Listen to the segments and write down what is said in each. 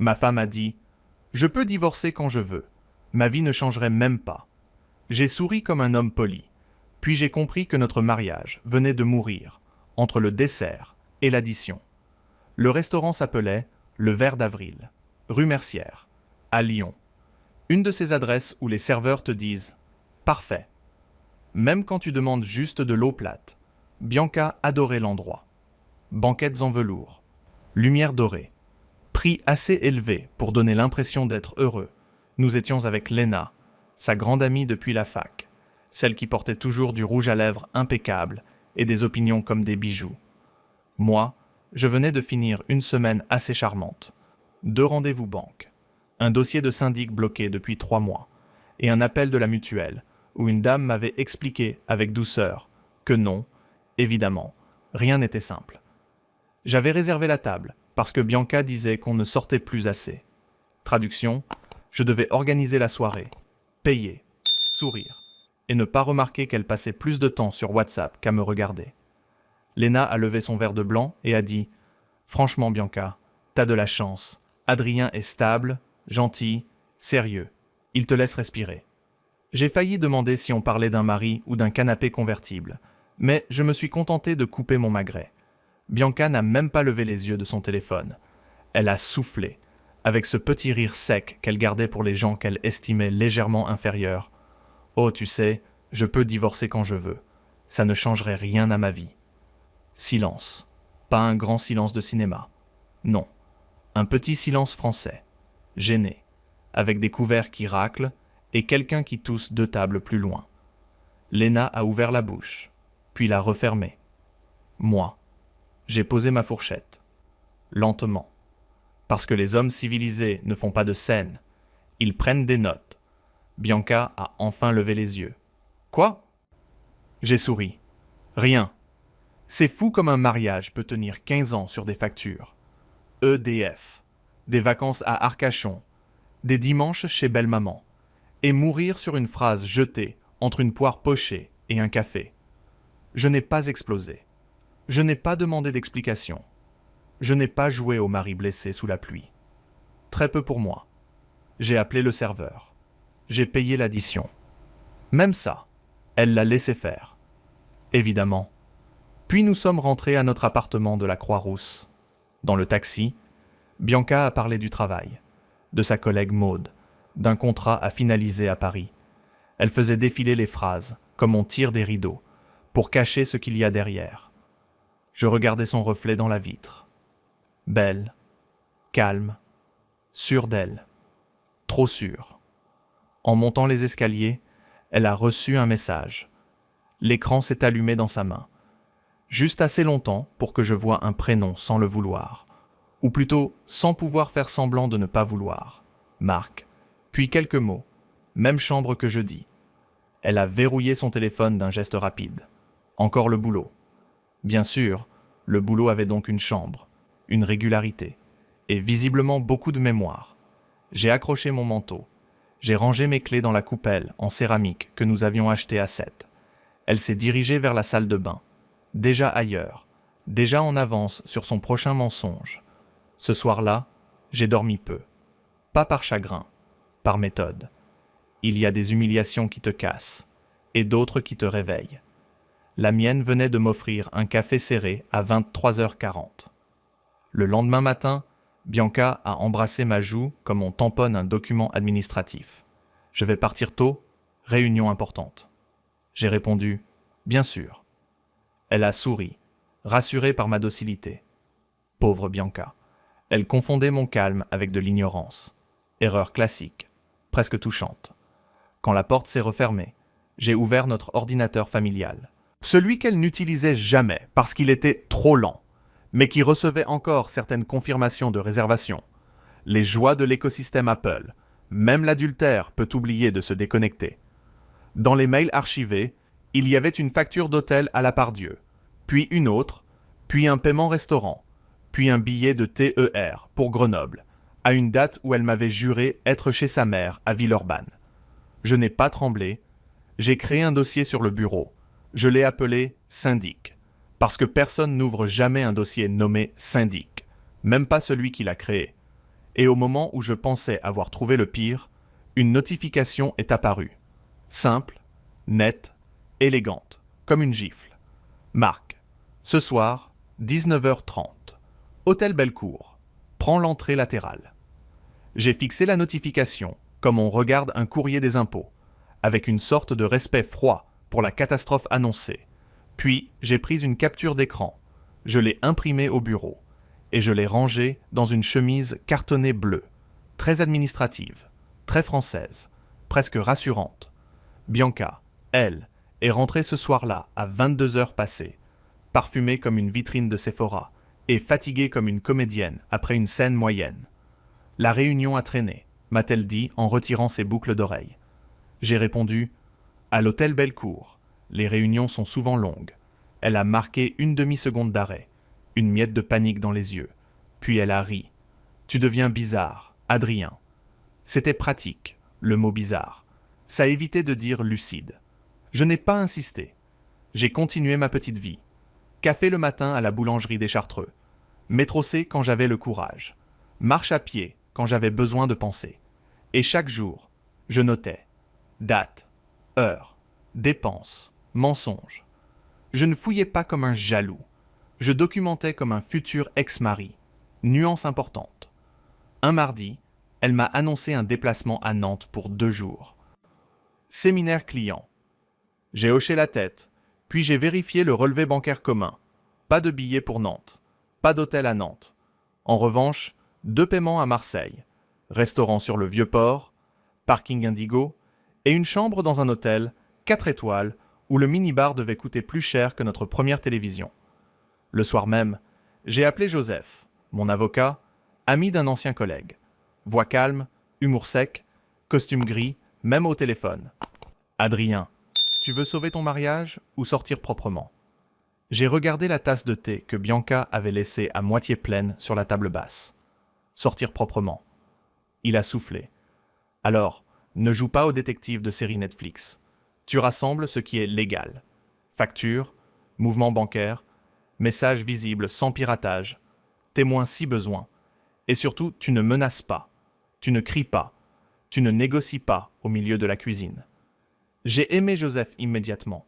Ma femme a dit « Je peux divorcer quand je veux. Ma vie ne changerait même pas. » J'ai souri comme un homme poli. Puis j'ai compris que notre mariage venait de mourir, entre le dessert et l'addition. Le restaurant s'appelait Le Ver d'Avril, rue Mercière, à Lyon. Une de ces adresses où les serveurs te disent « Parfait ». Même quand tu demandes juste de l'eau plate, Bianca adorait l'endroit. Banquettes en velours, lumière dorée, prix assez élevé pour donner l'impression d'être heureux. Nous étions avec Léna, sa grande amie depuis la fac, celle qui portait toujours du rouge à lèvres impeccable et des opinions comme des bijoux. Moi, je venais de finir une semaine assez charmante. 2 rendez-vous banque, un dossier de syndic bloqué depuis 3 mois, et un appel de la mutuelle, où une dame m'avait expliqué avec douceur que non, évidemment, rien n'était simple. J'avais réservé la table, parce que Bianca disait qu'on ne sortait plus assez. Traduction, je devais organiser la soirée, payer, sourire, et ne pas remarquer qu'elle passait plus de temps sur WhatsApp qu'à me regarder. Léna a levé son verre de blanc et a dit « Franchement, Bianca, t'as de la chance. Adrien est stable, gentil, sérieux. Il te laisse respirer. » J'ai failli demander si on parlait d'un mari ou d'un canapé convertible, mais je me suis contenté de couper mon magret. Bianca n'a même pas levé les yeux de son téléphone. Elle a soufflé, avec ce petit rire sec qu'elle gardait pour les gens qu'elle estimait légèrement inférieurs. « Oh, tu sais, je peux divorcer quand je veux. Ça ne changerait rien à ma vie. » Silence. Pas un grand silence de cinéma. Non. Un petit silence français. Gêné. Avec des couverts qui raclent et quelqu'un qui tousse 2 tables plus loin. Léna a ouvert la bouche, puis l'a refermée. Moi. J'ai posé ma fourchette. Lentement. Parce que les hommes civilisés ne font pas de scène. Ils prennent des notes. Bianca a enfin levé les yeux. « Quoi ?» J'ai souri. « Rien. C'est fou comme un mariage peut tenir 15 ans sur des factures. EDF, des vacances à Arcachon, des dimanches chez belle-maman, et mourir sur une phrase jetée entre une poire pochée et un café. Je n'ai pas explosé. Je n'ai pas demandé d'explication. Je n'ai pas joué au mari blessé sous la pluie. Très peu pour moi. J'ai appelé le serveur. J'ai payé l'addition. Même ça, elle l'a laissé faire. Évidemment. Puis nous sommes rentrés à notre appartement de la Croix-Rousse. Dans le taxi, Bianca a parlé du travail, de sa collègue Maude, d'un contrat à finaliser à Paris. Elle faisait défiler les phrases, comme on tire des rideaux, pour cacher ce qu'il y a derrière. Je regardais son reflet dans la vitre. Belle, calme, sûre d'elle, trop sûre. En montant les escaliers, elle a reçu un message. L'écran s'est allumé dans sa main. Juste assez longtemps pour que je voie un prénom sans le vouloir, ou plutôt sans pouvoir faire semblant de ne pas vouloir. Marc. Puis quelques mots. Même chambre que jeudi. Elle a verrouillé son téléphone d'un geste rapide. Encore le boulot. Bien sûr, le boulot avait donc une chambre, une régularité, et visiblement beaucoup de mémoire. J'ai accroché mon manteau. J'ai rangé mes clés dans la coupelle en céramique que nous avions achetée à 7. Elle s'est dirigée vers la salle de bain. Déjà ailleurs, déjà en avance sur son prochain mensonge. Ce soir-là, j'ai dormi peu. Pas par chagrin, par méthode. Il y a des humiliations qui te cassent, et d'autres qui te réveillent. La mienne venait de m'offrir un café serré à 23h40. Le lendemain matin, Bianca a embrassé ma joue comme on tamponne un document administratif. Je vais partir tôt, réunion importante. J'ai répondu « Bien sûr ». Elle a souri, rassurée par ma docilité. Pauvre Bianca. Elle confondait mon calme avec de l'ignorance. Erreur classique, presque touchante. Quand la porte s'est refermée, j'ai ouvert notre ordinateur familial. Celui qu'elle n'utilisait jamais parce qu'il était trop lent, mais qui recevait encore certaines confirmations de réservation. Les joies de l'écosystème Apple. Même l'adultère peut oublier de se déconnecter. Dans les mails archivés, il y avait une facture d'hôtel à la Pardieu, puis une autre, puis un paiement restaurant, puis un billet de TER pour Grenoble, à une date où elle m'avait juré être chez sa mère à Villeurbanne. Je n'ai pas tremblé. J'ai créé un dossier sur le bureau. Je l'ai appelé « syndic », parce que personne n'ouvre jamais un dossier nommé « syndic », même pas celui qui l'a créé. Et au moment où je pensais avoir trouvé le pire, une notification est apparue. Simple, nette, élégante, comme une gifle. Marc, ce soir, 19h30. Hôtel Bellecour. Prends l'entrée latérale. J'ai fixé la notification, comme on regarde un courrier des impôts, avec une sorte de respect froid pour la catastrophe annoncée. Puis, j'ai pris une capture d'écran. Je l'ai imprimée au bureau. Et je l'ai rangée dans une chemise cartonnée bleue, très administrative, très française, presque rassurante. Bianca, elle, est rentrée ce soir-là à 22h passées, parfumée comme une vitrine de Sephora et fatiguée comme une comédienne après une scène moyenne. La réunion a traîné, m'a-t-elle dit en retirant ses boucles d'oreilles. J'ai répondu « À l'hôtel Bellecour, les réunions sont souvent longues. » Elle a marqué une demi-seconde d'arrêt, une miette de panique dans les yeux. Puis elle a ri. « Tu deviens bizarre, Adrien. » C'était pratique, le mot bizarre. Ça évitait de dire lucide. Je n'ai pas insisté. J'ai continué ma petite vie. Café le matin à la boulangerie des Chartreux. Métro C quand j'avais le courage. Marche à pied quand j'avais besoin de penser. Et chaque jour, je notais. Date, heure, dépenses, mensonges. Je ne fouillais pas comme un jaloux. Je documentais comme un futur ex-mari. Nuance importante. Un mardi, elle m'a annoncé un déplacement à Nantes pour 2 jours. Séminaire client. J'ai hoché la tête, puis j'ai vérifié le relevé bancaire commun. Pas de billet pour Nantes. Pas d'hôtel à Nantes. En revanche, 2 paiements à Marseille. Restaurant sur le Vieux-Port, parking Indigo, et une chambre dans un hôtel, 4 étoiles, où le minibar devait coûter plus cher que notre première télévision. Le soir même, j'ai appelé Joseph, mon avocat, ami d'un ancien collègue. Voix calme, humour sec, costume gris, même au téléphone. Adrien, tu veux sauver ton mariage ou sortir proprement? J'ai regardé la tasse de thé que Bianca avait laissée à moitié pleine sur la table basse. Sortir proprement. Il a soufflé. Alors, ne joue pas au détective de série Netflix. Tu rassembles ce qui est légal. Facture, mouvement bancaire, message visible sans piratage, témoin si besoin. Et surtout, tu ne menaces pas. Tu ne cries pas. Tu ne négocies pas au milieu de la cuisine. J'ai aimé Joseph immédiatement.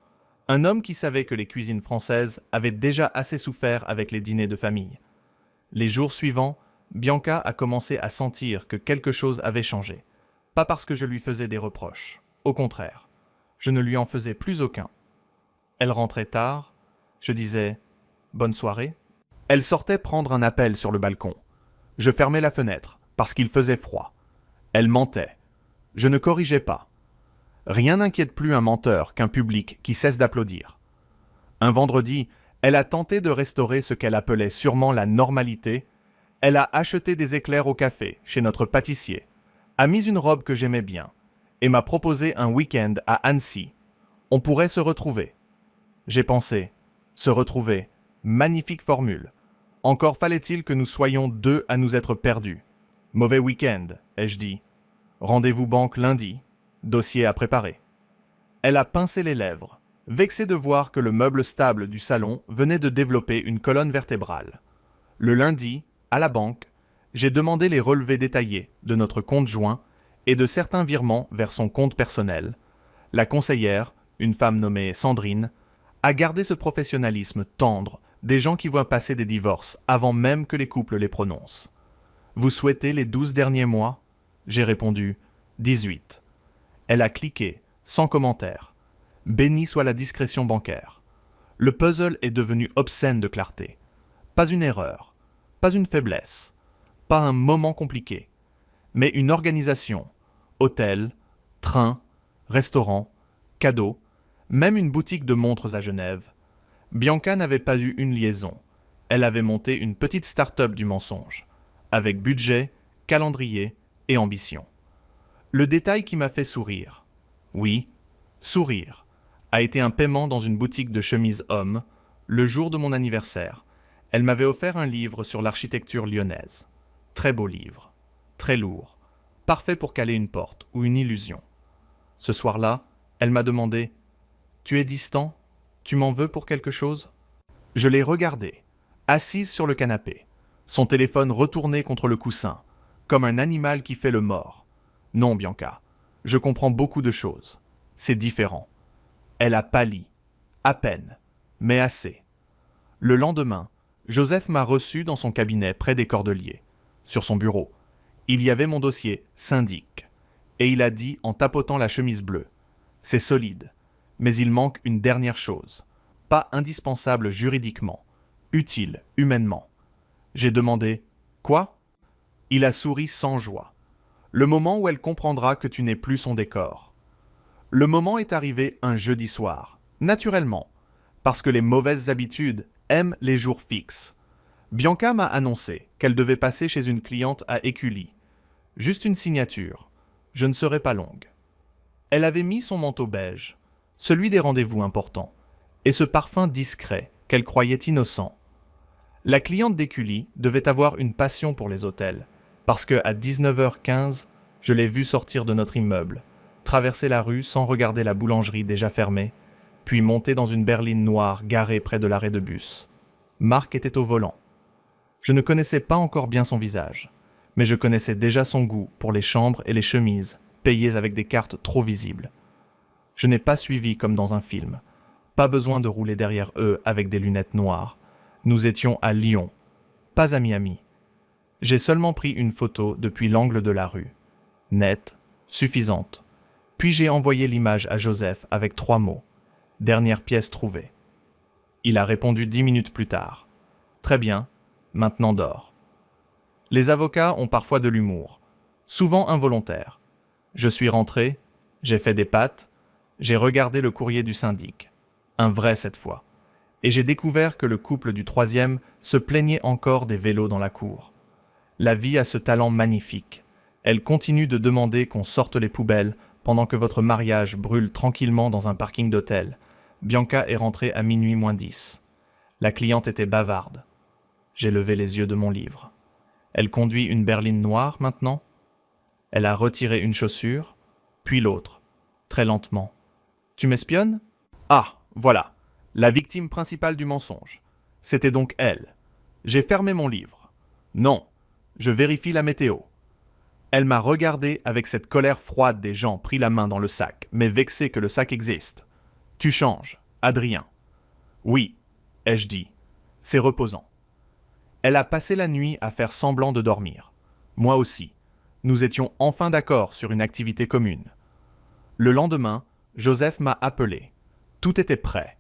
Un homme qui savait que les cuisines françaises avaient déjà assez souffert avec les dîners de famille. Les jours suivants, Bianca a commencé à sentir que quelque chose avait changé. Pas parce que je lui faisais des reproches. Au contraire, je ne lui en faisais plus aucun. Elle rentrait tard. Je disais « Bonne soirée ». Elle sortait prendre un appel sur le balcon. Je fermais la fenêtre parce qu'il faisait froid. Elle mentait. Je ne corrigeais pas. Rien n'inquiète plus un menteur qu'un public qui cesse d'applaudir. Un vendredi, elle a tenté de restaurer ce qu'elle appelait sûrement la normalité. Elle a acheté des éclairs au café, chez notre pâtissier, a mis une robe que j'aimais bien, et m'a proposé un week-end à Annecy. On pourrait se retrouver. J'ai pensé, se retrouver, magnifique formule. Encore fallait-il que nous soyons 2 à nous être perdus. Mauvais week-end, ai-je dit. Rendez-vous banque lundi. Dossier à préparer. Elle a pincé les lèvres, vexée de voir que le meuble stable du salon venait de développer une colonne vertébrale. Le lundi, à la banque, j'ai demandé les relevés détaillés de notre compte joint et de certains virements vers son compte personnel. La conseillère, une femme nommée Sandrine, a gardé ce professionnalisme tendre des gens qui voient passer des divorces avant même que les couples les prononcent. Vous souhaitez les 12 derniers mois? J'ai répondu 18. Elle a cliqué, sans commentaire. Béni soit la discrétion bancaire. Le puzzle est devenu obscène de clarté. Pas une erreur, pas une faiblesse, pas un moment compliqué, mais une organisation. Hôtel, train, restaurant, cadeaux, même une boutique de montres à Genève. Bianca n'avait pas eu une liaison. Elle avait monté une petite start-up du mensonge, avec budget, calendrier et ambition. Le détail qui m'a fait sourire, oui, sourire, a été un paiement dans une boutique de chemises hommes, le jour de mon anniversaire. Elle m'avait offert un livre sur l'architecture lyonnaise. Très beau livre, très lourd, parfait pour caler une porte ou une illusion. Ce soir-là, elle m'a demandé « Tu es distant? Tu m'en veux pour quelque chose ?» Je l'ai regardée, assise sur le canapé, son téléphone retourné contre le coussin, comme un animal qui fait le mort. Non, Bianca, je comprends beaucoup de choses. C'est différent. Elle a pâli, à peine, mais assez. Le lendemain, Joseph m'a reçu dans son cabinet près des Cordeliers. Sur son bureau, il y avait mon dossier syndic. Et il a dit en tapotant la chemise bleue. C'est solide, mais il manque une dernière chose. Pas indispensable juridiquement, utile humainement. J'ai demandé « Quoi ?» Il a souri sans joie. Le moment où elle comprendra que tu n'es plus son décor. Le moment est arrivé un jeudi soir, naturellement, parce que les mauvaises habitudes aiment les jours fixes. Bianca m'a annoncé qu'elle devait passer chez une cliente à Écully. Juste une signature. Je ne serai pas longue. Elle avait mis son manteau beige, celui des rendez-vous importants, et ce parfum discret qu'elle croyait innocent. La cliente d'Écully devait avoir une passion pour les hôtels, parce que à 19h15, je l'ai vue sortir de notre immeuble, traverser la rue sans regarder la boulangerie déjà fermée, puis monter dans une berline noire garée près de l'arrêt de bus. Marc était au volant. Je ne connaissais pas encore bien son visage, mais je connaissais déjà son goût pour les chambres et les chemises, payées avec des cartes trop visibles. Je n'ai pas suivi comme dans un film. Pas besoin de rouler derrière eux avec des lunettes noires. Nous étions à Lyon, pas à Miami. J'ai seulement pris une photo depuis l'angle de la rue. Nette, suffisante. Puis j'ai envoyé l'image à Joseph avec 3 mots. Dernière pièce trouvée. Il a répondu 10 minutes plus tard. Très bien, maintenant dors. Les avocats ont parfois de l'humour, souvent involontaire. Je suis rentré, j'ai fait des pattes, j'ai regardé le courrier du syndic. Un vrai cette fois. Et j'ai découvert que le couple du 3e se plaignait encore des vélos dans la cour. La vie a ce talent magnifique. Elle continue de demander qu'on sorte les poubelles pendant que votre mariage brûle tranquillement dans un parking d'hôtel. Bianca est rentrée à minuit moins 10. La cliente était bavarde. J'ai levé les yeux de mon livre. Elle conduit une berline noire maintenant. Elle a retiré une chaussure, puis l'autre, très lentement. Tu m'espionnes ? Ah, voilà, la victime principale du mensonge. C'était donc elle. J'ai fermé mon livre. Non, je vérifie la météo. Elle m'a regardé avec cette colère froide des gens pris la main dans le sac, mais vexés que le sac existe. Tu changes, Adrien. Oui, ai-je dit. C'est reposant. Elle a passé la nuit à faire semblant de dormir. Moi aussi. Nous étions enfin d'accord sur une activité commune. Le lendemain, Joseph m'a appelé. Tout était prêt.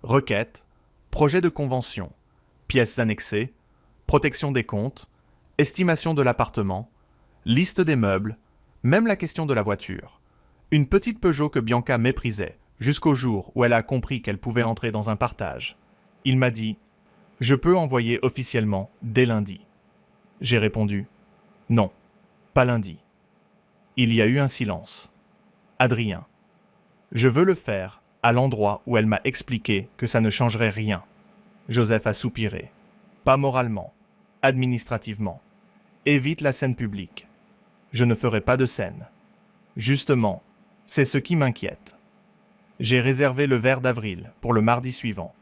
Requête, projet de convention, pièces annexées, protection des comptes, estimation de l'appartement, liste des meubles, même la question de la voiture. Une petite Peugeot que Bianca méprisait, jusqu'au jour où elle a compris qu'elle pouvait entrer dans un partage. Il m'a dit « Je peux envoyer officiellement dès lundi ». J'ai répondu « Non, pas lundi ». Il y a eu un silence. Adrien. Je veux le faire à l'endroit où elle m'a expliqué que ça ne changerait rien. Joseph a soupiré. Pas moralement, administrativement. Évite la scène publique. Je ne ferai pas de scène. Justement, c'est ce qui m'inquiète. J'ai réservé le verre d'avril pour le mardi suivant.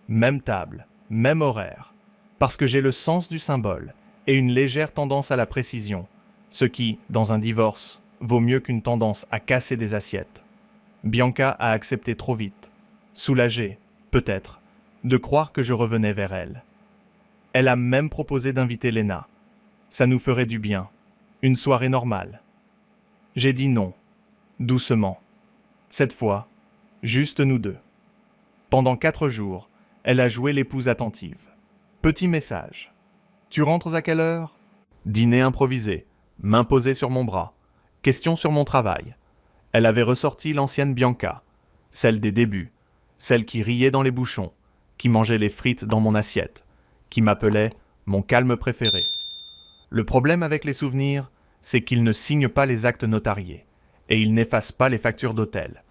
Même table, même horaire. Parce que j'ai le sens du symbole et une légère tendance à la précision, ce qui, dans un divorce, vaut mieux qu'une tendance à casser des assiettes. Bianca a accepté trop vite, soulagée, peut-être, de croire que je revenais vers elle. Elle a même proposé d'inviter Léna. Ça nous ferait du bien, une soirée normale. J'ai dit non, doucement. Cette fois, juste nous deux. Pendant 4 jours, elle a joué l'épouse attentive. Petit message. Tu rentres à quelle heure ? Dîner improvisé, main posée sur mon bras. Question sur mon travail. Elle avait ressorti l'ancienne Bianca, celle des débuts, celle qui riait dans les bouchons, qui mangeait les frites dans mon assiette, qui m'appelait mon calme préféré. Le problème avec les souvenirs, c'est qu'ils ne signent pas les actes notariés, et ils n'effacent pas les factures d'hôtel.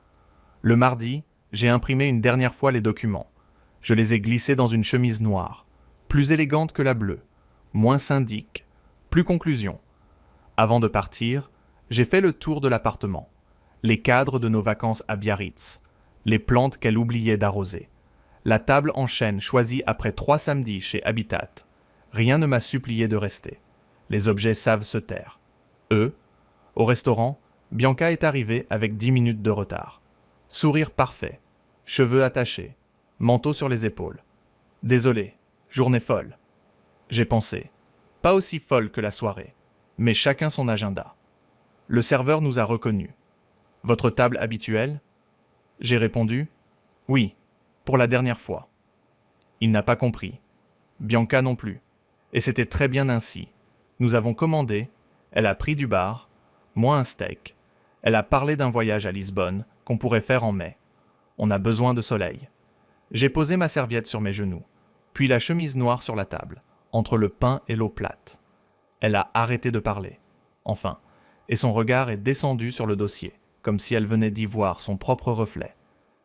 Le mardi, j'ai imprimé une dernière fois les documents. Je les ai glissés dans une chemise noire, plus élégante que la bleue, moins syndic, plus conclusion. Avant de partir, j'ai fait le tour de l'appartement, les cadres de nos vacances à Biarritz, les plantes qu'elle oubliait d'arroser, la table en chêne choisie après 3 samedis chez Habitat. Rien ne m'a supplié de rester. Les objets savent se taire. Au restaurant, Bianca est arrivée avec 10 minutes de retard. Sourire parfait, cheveux attachés, manteau sur les épaules. Désolé, journée folle. J'ai pensé, pas aussi folle que la soirée, mais chacun son agenda. Le serveur nous a reconnus. Votre table habituelle? J'ai répondu, oui, pour la dernière fois. Il n'a pas compris. Bianca non plus. Et c'était très bien ainsi. Nous avons commandé, elle a pris du bar, moi un steak. Elle a parlé d'un voyage à Lisbonne qu'on pourrait faire en mai. On a besoin de soleil. J'ai posé ma serviette sur mes genoux, puis la chemise noire sur la table, entre le pain et l'eau plate. Elle a arrêté de parler, enfin, et son regard est descendu sur le dossier, comme si elle venait d'y voir son propre reflet.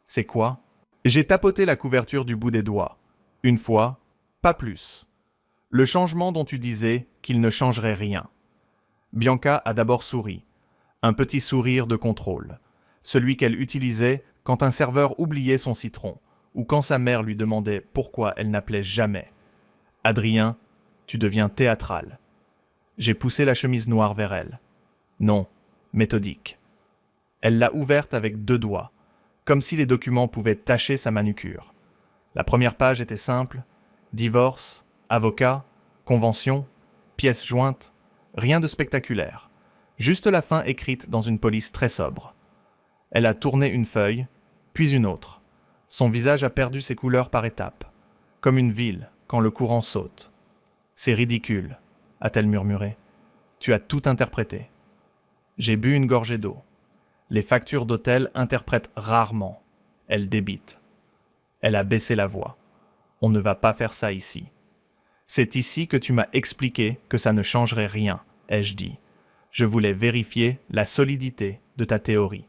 C'est quoi? J'ai tapoté la couverture du bout des doigts. Une fois, pas plus. Le changement dont tu disais qu'il ne changerait rien. Bianca a d'abord souri, un petit sourire de contrôle, celui qu'elle utilisait quand un serveur oubliait son citron, ou quand sa mère lui demandait pourquoi elle n'appelait jamais. Adrien, tu deviens théâtral. J'ai poussé la chemise noire vers elle. Non, méthodique. Elle l'a ouverte avec 2 doigts, comme si les documents pouvaient tacher sa manucure. La première page était simple, divorce, avocat, convention, pièces jointes, rien de spectaculaire, juste la fin écrite dans une police très sobre. Elle a tourné une feuille, puis une autre. Son visage a perdu ses couleurs par étapes, comme une ville quand le courant saute. C'est ridicule, a-t-elle murmuré. Tu as tout interprété. J'ai bu une gorgée d'eau. Les factures d'hôtel interprètent rarement. Elles débitent. Elle a baissé la voix. On ne va pas faire ça ici. C'est ici que tu m'as expliqué que ça ne changerait rien, ai-je dit. Je voulais vérifier la solidité de ta théorie.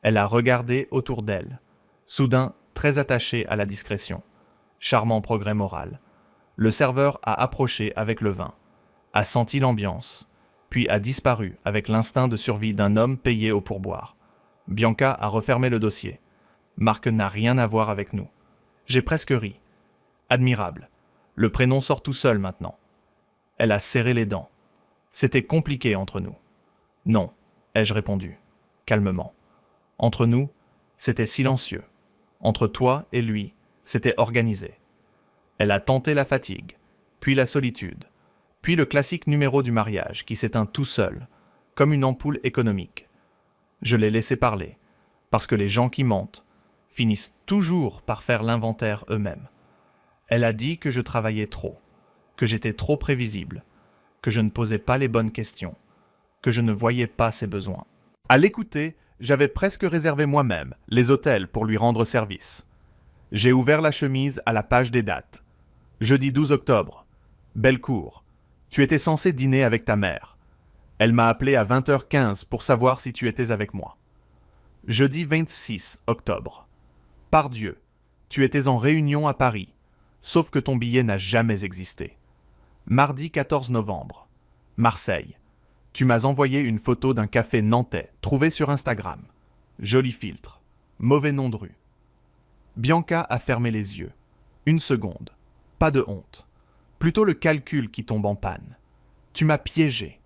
Elle a regardé autour d'elle, soudain très attachée à la discrétion. Charmant progrès moral. Le serveur a approché avec le vin, a senti l'ambiance, puis a disparu avec l'instinct de survie d'un homme payé au pourboire. Bianca a refermé le dossier. Marc n'a rien à voir avec nous. J'ai presque ri. Admirable. Le prénom sort tout seul maintenant. Elle a serré les dents. C'était compliqué entre nous. Non, ai-je répondu, calmement. Entre nous, c'était silencieux. Entre toi et lui, c'était organisé. Elle a tenté la fatigue, puis la solitude, puis le classique numéro du mariage qui s'éteint tout seul, comme une ampoule économique. Je l'ai laissé parler, parce que les gens qui mentent finissent toujours par faire l'inventaire eux-mêmes. Elle a dit que je travaillais trop, que j'étais trop prévisible, que je ne posais pas les bonnes questions, que je ne voyais pas ses besoins. À l'écouter, j'avais presque réservé moi-même les hôtels pour lui rendre service. J'ai ouvert la chemise à la page des dates. Jeudi 12 octobre. Bellecour. Tu étais censé dîner avec ta mère. Elle m'a appelé à 20h15 pour savoir si tu étais avec moi. Jeudi 26 octobre. Par Dieu, tu étais en réunion à Paris, sauf que ton billet n'a jamais existé. Mardi 14 novembre. Marseille. Tu m'as envoyé une photo d'un café nantais trouvé sur Instagram. Joli filtre. Mauvais nom de rue. Bianca a fermé les yeux. Une seconde. Pas de honte. Plutôt le calcul qui tombe en panne. Tu m'as piégé.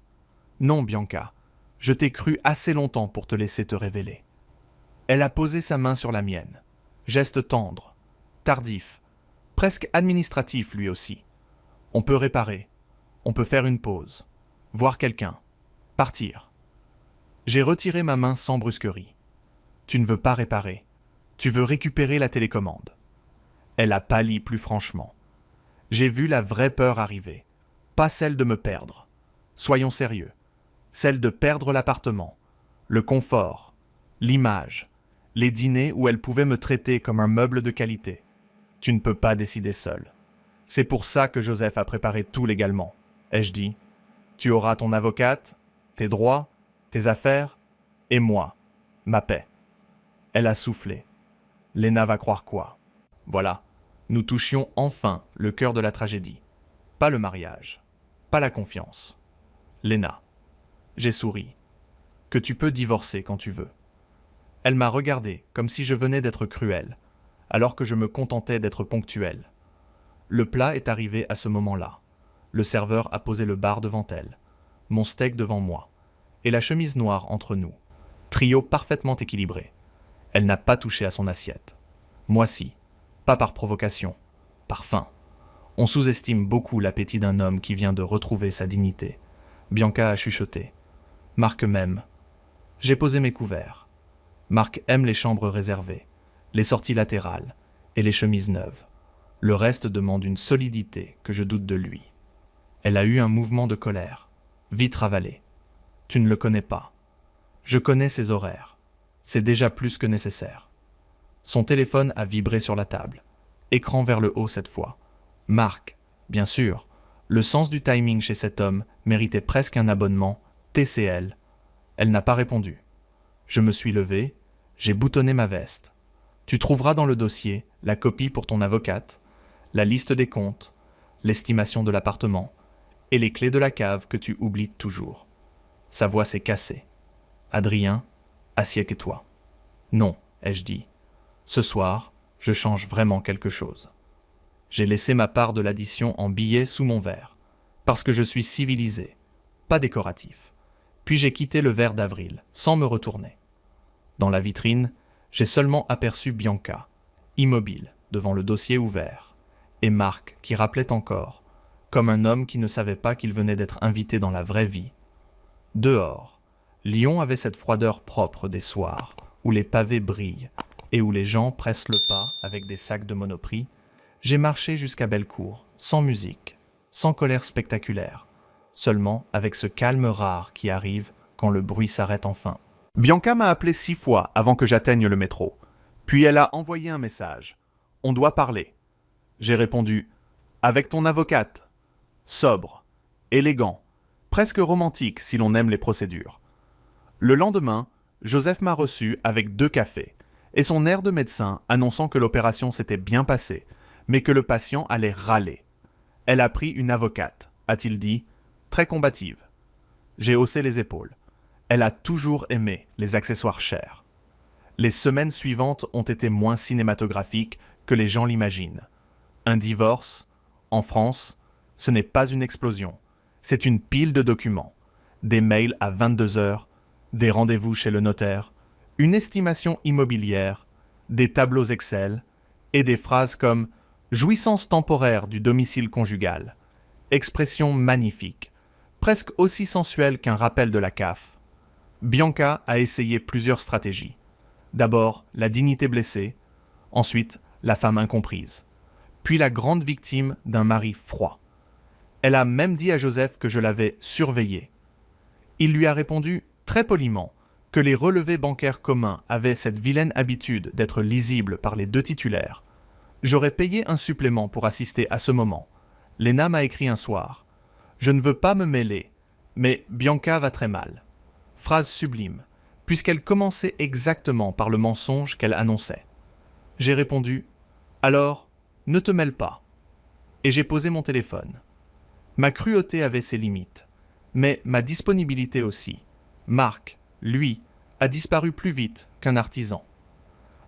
Non, Bianca. Je t'ai cru assez longtemps pour te laisser te révéler. Elle a posé sa main sur la mienne. Geste tendre. Tardif. Presque administratif lui aussi. On peut réparer. On peut faire une pause. Voir quelqu'un. Partir. J'ai retiré ma main sans brusquerie. Tu ne veux pas réparer. Tu veux récupérer la télécommande. Elle a pâli plus franchement. J'ai vu la vraie peur arriver. Pas celle de me perdre. Soyons sérieux. Celle de perdre l'appartement, le confort, l'image, les dîners où elle pouvait me traiter comme un meuble de qualité. Tu ne peux pas décider seul. C'est pour ça que Joseph a préparé tout légalement, ai-je dit. Tu auras ton avocate, tes droits, tes affaires, et moi, ma paix. Elle a soufflé. Léna va croire quoi? Voilà, nous touchions enfin le cœur de la tragédie. Pas le mariage, pas la confiance. Léna. J'ai souri. Que tu peux divorcer quand tu veux. Elle m'a regardé comme si je venais d'être cruel, alors que je me contentais d'être ponctuel. Le plat est arrivé à ce moment-là. Le serveur a posé le bar devant elle. mon steak devant moi, et la chemise noire entre nous. Trio parfaitement équilibré. Elle n'a pas touché à son assiette. Moi si, pas par provocation, par faim. On sous-estime beaucoup l'appétit d'un homme qui vient de retrouver sa dignité. Bianca a chuchoté. Marc m'aime. J'ai posé mes couverts. Marc aime les chambres réservées, les sorties latérales et les chemises neuves. Le reste demande une solidité que je doute de lui. Elle a eu un mouvement de colère, vite ravalé. Tu ne le connais pas. Je connais ses horaires. C'est déjà plus que nécessaire. Son téléphone a vibré sur la table. Écran vers le haut cette fois. Marc, bien sûr, le sens du timing chez cet homme méritait presque un abonnement, TCL. Elle n'a pas répondu. Je me suis levé, j'ai boutonné ma veste. Tu trouveras dans le dossier la copie pour ton avocate, la liste des comptes, l'estimation de l'appartement et les clés de la cave que tu oublies toujours. Sa voix s'est cassée. Adrien, assieds-toi. Non, ai-je dit. Ce soir, je change vraiment quelque chose. J'ai laissé ma part de l'addition en billets sous mon verre, parce que je suis civilisé, pas décoratif. Puis j'ai quitté le verre d'avril, sans me retourner. Dans la vitrine, j'ai seulement aperçu Bianca, immobile, devant le dossier ouvert, et Marc qui rappelait encore, comme un homme qui ne savait pas qu'il venait d'être invité dans la vraie vie. Dehors, Lyon avait cette froideur propre des soirs, où les pavés brillent, et où les gens pressent le pas avec des sacs de Monoprix. J'ai marché jusqu'à Bellecour, sans musique, sans colère spectaculaire, seulement avec ce calme rare qui arrive quand le bruit s'arrête enfin. Bianca m'a appelé 6 fois avant que j'atteigne le métro. Puis elle a envoyé un message. « On doit parler. » J'ai répondu « Avec ton avocate. » Sobre, élégant, presque romantique si l'on aime les procédures. Le lendemain, Joseph m'a reçu avec 2 cafés et son air de médecin annonçant que l'opération s'était bien passée, mais que le patient allait râler. Elle a pris une avocate, a-t-il dit, très combative. J'ai haussé les épaules. Elle a toujours aimé les accessoires chers. Les semaines suivantes ont été moins cinématographiques que les gens l'imaginent. Un divorce, en France, ce n'est pas une explosion. C'est une pile de documents. Des mails à 22 heures, des rendez-vous chez le notaire, une estimation immobilière, des tableaux Excel et des phrases comme « jouissance temporaire du domicile conjugal », expression magnifique, presque aussi sensuelle qu'un rappel de la CAF. Bianca a essayé plusieurs stratégies. D'abord, la dignité blessée, ensuite, la femme incomprise, puis la grande victime d'un mari froid. Elle a même dit à Joseph que je l'avais surveillé. Il lui a répondu, très poliment, que les relevés bancaires communs avaient cette vilaine habitude d'être lisibles par les 2 titulaires. J'aurais payé un supplément pour assister à ce moment. Léna m'a écrit un soir. « Je ne veux pas me mêler, mais Bianca va très mal. » Phrase sublime, puisqu'elle commençait exactement par le mensonge qu'elle annonçait. J'ai répondu « Alors, ne te mêle pas. » Et j'ai posé mon téléphone. Ma cruauté avait ses limites, mais ma disponibilité aussi. Marc, lui, a disparu plus vite qu'un artisan.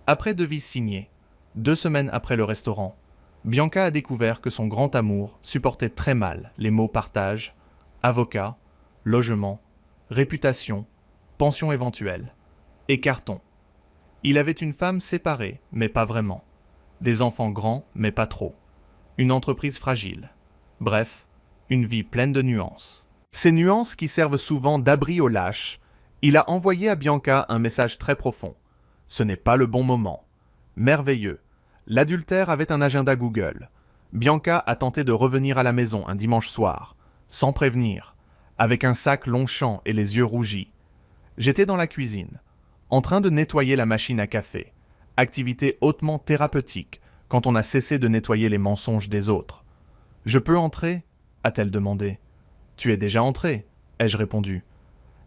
Après devis signé, 2 semaines après le restaurant, Bianca a découvert que son grand amour supportait très mal les mots partage, avocat, logement, réputation, pension éventuelle, et carton. Il avait une femme séparée, mais pas vraiment. Des enfants grands, mais pas trop. Une entreprise fragile. Bref, une vie pleine de nuances. Ces nuances qui servent souvent d'abri aux lâches, il a envoyé à Bianca un message très profond. Ce n'est pas le bon moment. Merveilleux. L'adultère avait un agenda Google. Bianca a tenté de revenir à la maison un dimanche soir, sans prévenir, avec un sac Longchamp et les yeux rougis. J'étais dans la cuisine, en train de nettoyer la machine à café, activité hautement thérapeutique quand on a cessé de nettoyer les mensonges des autres. « Je peux entrer ?» a-t-elle demandé. « Tu es déjà entré ?» ai-je répondu.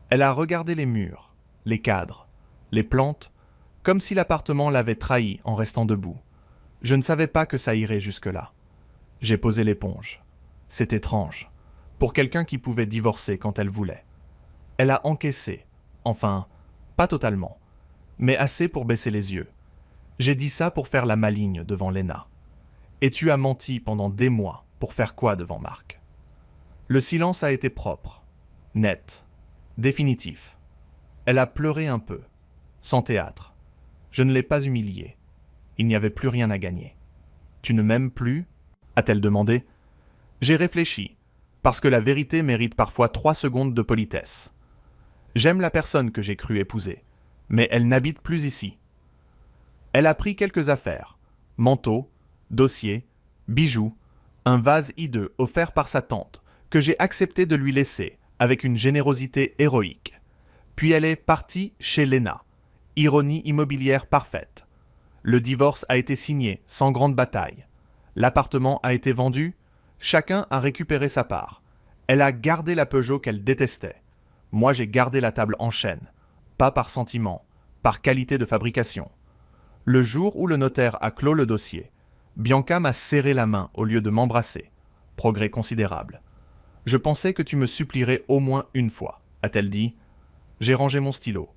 Elle a regardé les murs, les cadres, les plantes, comme si l'appartement l'avait trahi en restant debout. Je ne savais pas que ça irait jusque-là. J'ai posé l'éponge. C'est étrange, pour quelqu'un qui pouvait divorcer quand elle voulait. Elle a encaissé, enfin, pas totalement, mais assez pour baisser les yeux. J'ai dit ça pour faire la maligne devant Léna. Et tu as menti pendant des mois pour faire quoi devant Marc? Le silence a été propre. Net. Définitif. Elle a pleuré un peu. Sans théâtre. Je ne l'ai pas humiliée. Il n'y avait plus rien à gagner. Tu ne m'aimes plus ? A-t-elle demandé. J'ai réfléchi, parce que la vérité mérite parfois 3 secondes de politesse. J'aime la personne que j'ai cru épouser, mais elle n'habite plus ici. Elle a pris quelques affaires, manteaux, dossiers, bijoux, un vase hideux offert par sa tante, que j'ai accepté de lui laisser, avec une générosité héroïque. Puis elle est partie chez Léna. Ironie immobilière parfaite. Le divorce a été signé sans grande bataille. L'appartement a été vendu. Chacun a récupéré sa part. Elle a gardé la Peugeot qu'elle détestait. Moi, j'ai gardé la table en chêne. Pas par sentiment, par qualité de fabrication. Le jour où le notaire a clos le dossier, Bianca m'a serré la main au lieu de m'embrasser. Progrès considérable. Je pensais que tu me supplierais au moins une fois, a-t-elle dit. J'ai rangé mon stylo.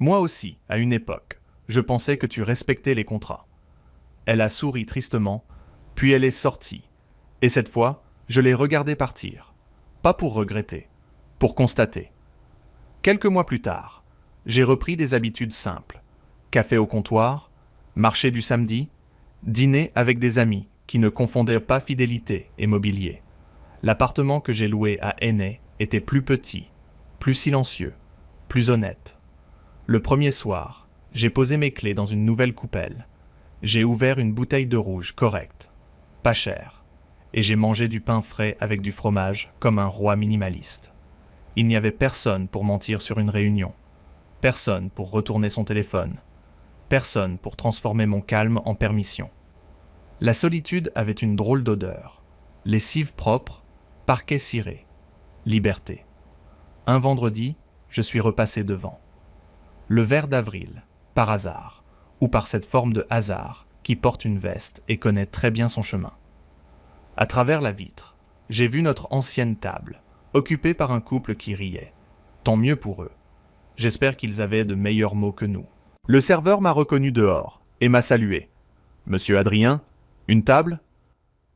Moi aussi, à une époque, je pensais que tu respectais les contrats. Elle a souri tristement, puis elle est sortie. Et cette fois, je l'ai regardée partir. Pas pour regretter, pour constater. Quelques mois plus tard, j'ai repris des habitudes simples. Café au comptoir, marché du samedi, dîner avec des amis qui ne confondaient pas fidélité et mobilier. L'appartement que j'ai loué à Ainay était plus petit, plus silencieux, plus honnête. Le premier soir, j'ai posé mes clés dans une nouvelle coupelle. J'ai ouvert une bouteille de rouge correcte, pas chère, et j'ai mangé du pain frais avec du fromage comme un roi minimaliste. Il n'y avait personne pour mentir sur une réunion, personne pour retourner son téléphone, personne pour transformer mon calme en permission. La solitude avait une drôle d'odeur. Lessive propre, parquet ciré, liberté. Un vendredi, je suis repassé devant. Le vert d'avril, par hasard, ou par cette forme de hasard qui porte une veste et connaît très bien son chemin. À travers la vitre, j'ai vu notre ancienne table, occupée par un couple qui riait. Tant mieux pour eux. J'espère qu'ils avaient de meilleurs mots que nous. Le serveur m'a reconnu dehors et m'a salué. « Monsieur Adrien, une table ?»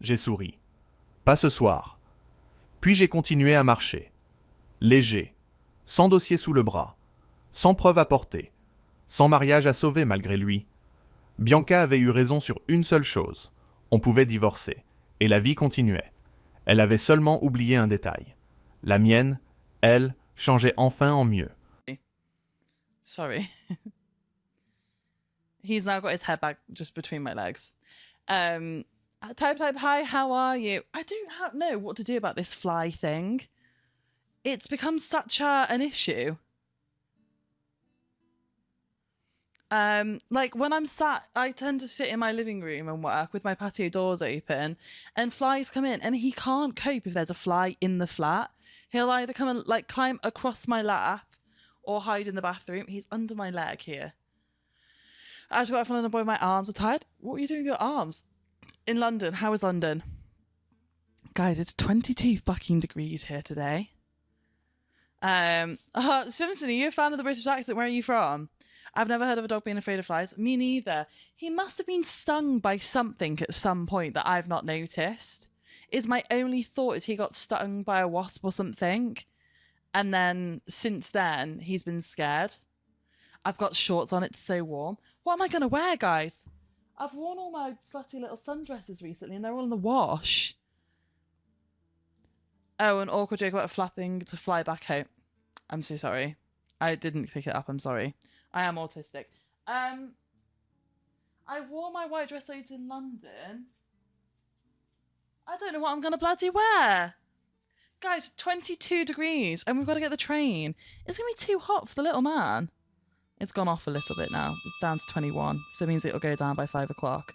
J'ai souri. « Pas ce soir. » Puis j'ai continué à marcher. Léger, sans dossier sous le bras, sans preuve à porter, sans mariage à sauver malgré lui. Bianca avait eu raison sur une seule chose. On pouvait divorcer, et la vie continuait. Elle avait seulement oublié un détail. La mienne, elle, changeait enfin en mieux. Sorry. He's now got his head back just between my legs. Type, hi, how are you? I don't know what to do about this fly thing. It's become such an issue. Like when I'm sat, I tend to sit in my living room and work with my patio doors open, and flies come in, and he can't cope if there's a fly in the flat. He'll either come and like climb across my lap or hide in the bathroom. He's under my leg here. I have to go out for London boy, my arms are tired. What are you doing with your arms? In London, how is London? Guys, it's 22 fucking degrees here today. Simpson, are you a fan of the British accent? Where are you from? I've never heard of a dog being afraid of flies. Me neither. He must have been stung by something at some point that I've not noticed. Is my only thought is he got stung by a wasp or something. And then since then, he's been scared. I've got shorts on, it's so warm. What am I going to wear, guys? I've worn all my slutty little sundresses recently and they're all in the wash. Oh, an awkward joke about flapping to fly back home. I'm so sorry. I didn't pick it up, I'm sorry. I am autistic. I wore my white dress loads in London. I don't know what I'm going to bloody wear. Guys, 22 degrees and we've got to get the train. It's going to be too hot for the little man. It's gone off a little bit now. It's down to 21, so it means it'll go down by 5 o'clock.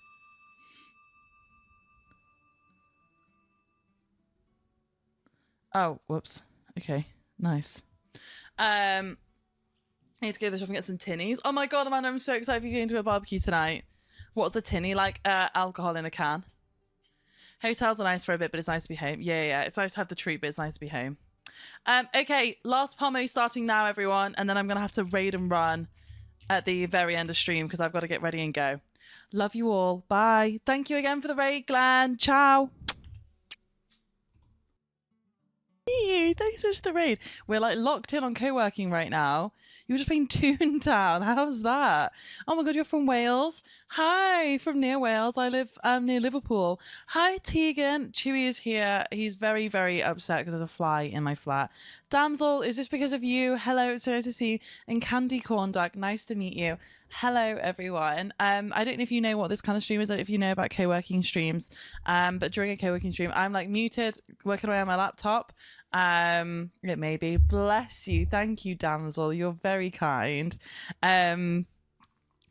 Oh, whoops. Okay, nice. I need to go to the shop and get some tinnies. Oh my god, Amanda, I'm so excited for you going to a barbecue tonight. What's a tinny? Like alcohol in a can. Hotels are nice for a bit, but it's nice to be home. Yeah. It's nice to have the treat, but it's nice to be home. Okay, last Pomo starting now, everyone, and then I'm going to have to raid and run at the very end of stream because I've got to get ready and go. Love you all. Bye. Thank you again for the raid, Glenn. Ciao. Thanks so much for the raid. We're like locked in on co-working right now. You're just being Toontown. How's that? Oh my god, you're from Wales. Hi, from near Wales. I live near Liverpool. Hi, Tegan. Chewy is here. He's very, very upset because there's a fly in my flat. Damsel, is this because of you? Hello, it's so nice to see you. And Candy Corn Duck, nice to meet you. Hello, everyone. I don't know if you know what this kind of stream is. I don't know if you know about co-working streams. But during a co-working stream, I'm like muted, working away on my laptop. It may be. Bless you. Thank you, Damsel. You're very kind.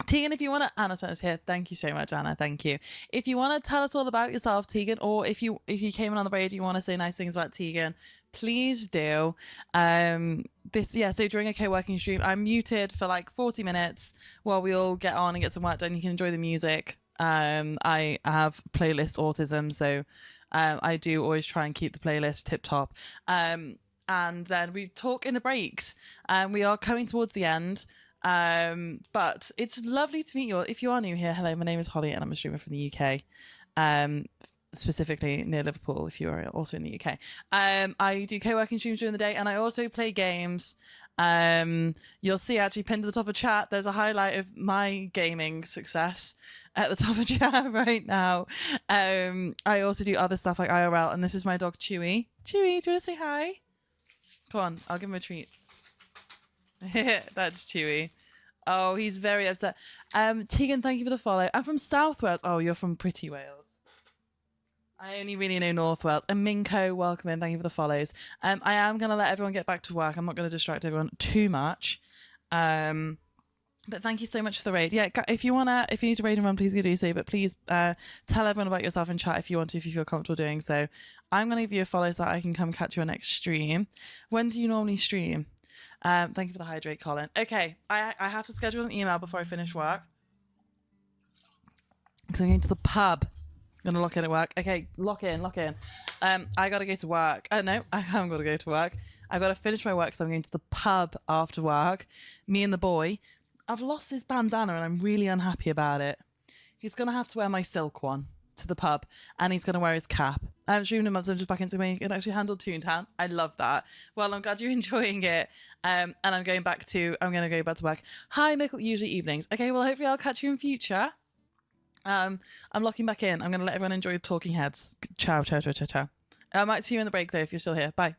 Tegan, if you want to, Anna sent us here. Thank you so much, Anna. Thank you. If you want to tell us all about yourself, Tegan, or if you came in on the radio, you want to say nice things about Tegan, please do. So during a co-working stream, I'm muted for like 40 minutes while we all get on and get some work done. You can enjoy the music. I have playlist autism, so I do always try and keep the playlist tip top. And then we talk in the breaks. We are coming towards the end. But it's lovely to meet you all. If you are new here, hello, my name is Holly and I'm a streamer from the UK. Specifically near Liverpool, if you are also in the UK. I do co-working streams during the day and I also play games. You'll see actually pinned to the top of chat, there's a highlight of my gaming success at the top of chat right now. I also do other stuff like IRL, and this is my dog Chewy. Chewy, do you want to say hi? Come on, I'll give him a treat. That's Chewy. Oh, he's very upset. Tegan, thank you for the follow. I'm from South Wales. Oh, you're from pretty Wales. I only really know North Wales. And Minko, welcome in. Thank you for the follows. I am going to let everyone get back to work. I'm not going to distract everyone too much. But thank you so much for the raid. Yeah, if you need to raid and run, please do so. But please tell everyone about yourself in chat if you want to, if you feel comfortable doing so. I'm going to give you a follow so that I can come catch your next stream. When do you normally stream? Thank you for the hydrate, Colin. Okay, I have to schedule an email before I finish work. Because I'm going to the pub. I'm going to lock in at work. Okay, lock in. I got to go to work. No, I haven't got to go to work. I've got to finish my work, so I'm going to the pub after work. Me and the boy. I've lost his bandana and I'm really unhappy about it. He's going to have to wear my silk one to the pub and he's going to wear his cap. I haven't streamed in months, I'm just back into me. It actually handled Toontown. I love that. Well, I'm glad you're enjoying it. And I'm going to go back to work. Hi, Michael, usually evenings. Okay, well, hopefully I'll catch you in future. I'm locking back in. I'm going to let everyone enjoy Talking Heads. Ciao. I might see you in the break though if you're still here. Bye.